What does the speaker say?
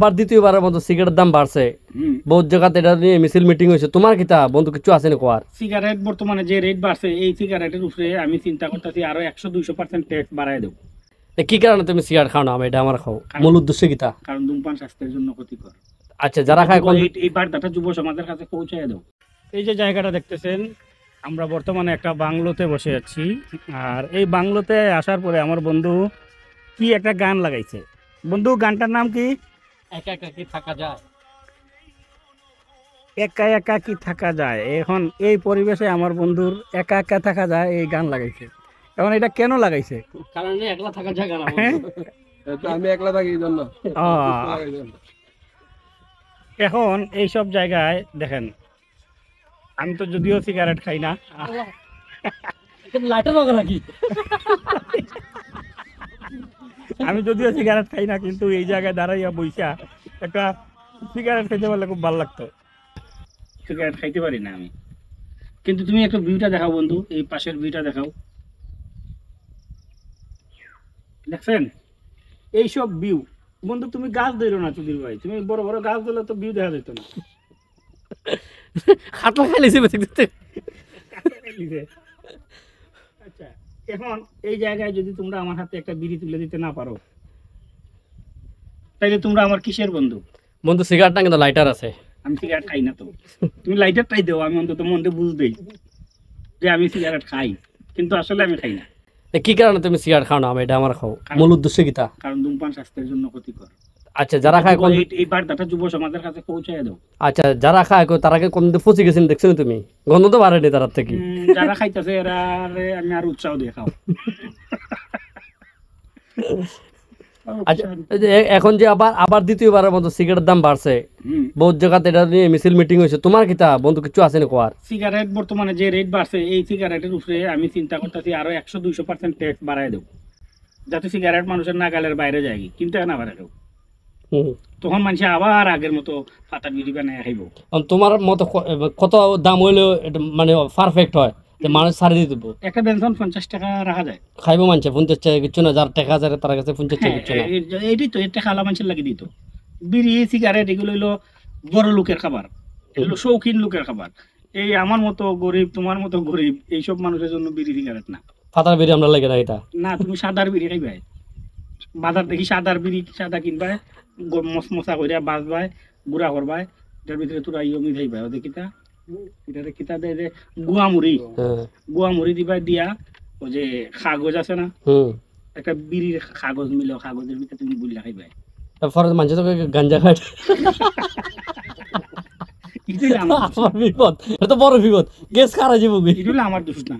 আবার দ্বিতীয়বারের মতো সিগারেটের দাম বাড়ছে, বহুত জায়গাতে এটা নিয়ে মিছিল মিটিং হয়েছে, তোমার কিতা বন্ধু কিছু আছে না কোয়ার? সিগারেট বর্তমানে যে রেট বাড়ছে, এই সিগারেটের উপরে আমি চিন্তা করতেছি আরো 100-200% ট্যাক্স বাড়ায় দেবো। কি কারণে তুমি সিগারেট খাও না? আমি এটা আমার খাও মূল উদ্দেশ্য কিতা? কারণ ধূমপান স্বাস্থ্যের জন্য ক্ষতিকর। আচ্ছা, যারা খায় এই বার্তাটা যুব সমাজের কাছে পৌঁছায় দাও। এই যে জায়গাটা দেখতেছেন, আমরা বর্তমানে একটা বাংলোতে বসে আছি। আর এই বাংলোতে আসার পরে আমার বন্ধু কি একটা গান লাগাইছে। বন্ধু, গানটার নাম কি? একা একা কি থাকা যায়? একা একা কি থাকা যায়। এখন এই পরিবেশে আমার বন্ধুর একা একা থাকা যায় এই গান লাগাইছে। এখন এটা কেন লাগাইছে? কারণ একলা থাকা যায় না। আমি একলা থাকি এই জন্য। এখন এইসব জায়গায় দেখেন, আমি তো যদিও সিগারেট খাই না, লাইটার হবে নাকি? আমি যদিও সিগারেট খাই না, কিন্তু এই জায়গায় দাঁড়াইয়া বইসা একটা সিগারেট খাইতে পারলে খুব ভালো লাগতো। সিগারেট খাইতে পারি না আমি, কিন্তু তুমি একটা ভিউটা দেখাও বন্ধু, এই পাশের ভিউটা দেখাও। দেখছেন এইসব ভিউ? বন্ধু তুমি গাছ ধরো না চুদির ভাই, তুমি বড় বড় গাছ ধরলে তো ভিউ দেখা যেত না। খাটলা খাইলেছে আচ্ছা, এখন এই জায়গায় যদি তোমরা আমার হাতে একটা বিড়ি তুলে দিতে না পারো, তাইলে তোমরা আমার কিসের বন্ধু? বন্ধু সিগারেট না, কিন্তু লাইটার আছে। আমি সিগারেট খাই না, তো তুমি লাইটারটাই দেও, আমি অন্তত মনে বুঝতেই যে আমি সিগারেট খাই, কিন্তু আসলে আমি খাই না। কি কারণে তুমি সিগারেট খাও না? আমি এটা আমার খাও মূল উদ্দেশ্য কিতা? কারণ ধূমপান স্বাস্থ্যের জন্য ক্ষতিকর। আচ্ছা, যারা খায় এই বার্তাটা যুব সমাজের কাছে পৌঁছায় দাও। আচ্ছা, যারা খায় তারা কোন পচে গেছেন দেখছো তুমি? গন্ধ তো বাড়েনি তার থেকে। যারা খাইতেছে এরা আমি আর উৎসাহ দিয়ে খাও। আচ্ছা, এখন যে আবার আবার দ্বিতীয়বারের মতো সিগারেটের দাম বাড়ছে, বহুত জায়গাতে এটা নিয়ে মিছিল মিটিং হয়েছে, তোমার কিতা বন্ধু কিছু আছে না কোয়ার? সিগারেট বর্তমানে যে রেট বাড়ছে, এই সিগারেটের উপরে আমি চিন্তা করতেছি আরো 100-200% ট্যাক্স বাড়ায় দেবো, যাতে সিগারেট মানুষের নাগালের বাইরে যায়, কিন্তু না বাড়ায় দেবো। তখন মানুষ আবার আগের মতো পাতা বিড়ি বানায় খাইব। তোমার মতো কত দাম হইলেও মানে পারফেক্ট হয় যে মানুষ ছাড়ি দিয়ে দেবো? একটা বেনসন 50 টাকা রাখা যায়, খাইব মানুষ 50 টাকা কিছু না, যার টাকা আছে তার কাছে 50 টাকা কিছু না। এইটাই তো, এটা খালা মানুষের লাগিয়ে দিত। বিড়ি সিগারেট এগুলো হইলো বড় লোকের খাবার, এগুলো শৌখিন লোকের খাবার। এই আমার মতো গরিব, তোমার মতো গরিব, এইসব মানুষের জন্য বিড়ি সিগারেট না। পাতার বেরিয়ে আমরা লাগে না এটা না, তুমি সাদার বিড়ি খাইবাই, বাজার দেখি সাদার বিড়ি, সাদা কিনবাই, মশমশা করিয়া বাজবাই, গুড়া করবাই, এটার ভিতরে তোরা ইয়মি খাইবাই। ওদের কিতা এটারে কিতা দেয় যে গুয়ামুড়ি দিবা, দিয়া ওই যে কাগজ আছে না, একটা বিড়ির কাগজ মিলে, কাগজের ভিতরে তুমি বুল্লা খাইবাই। ফরজ মানুষ তো গাঞ্জা খায়। বিপদ, এটা তো বড় বিপদ, গ্যাস খারা যাবো। এটা হলো আমার দোষ না।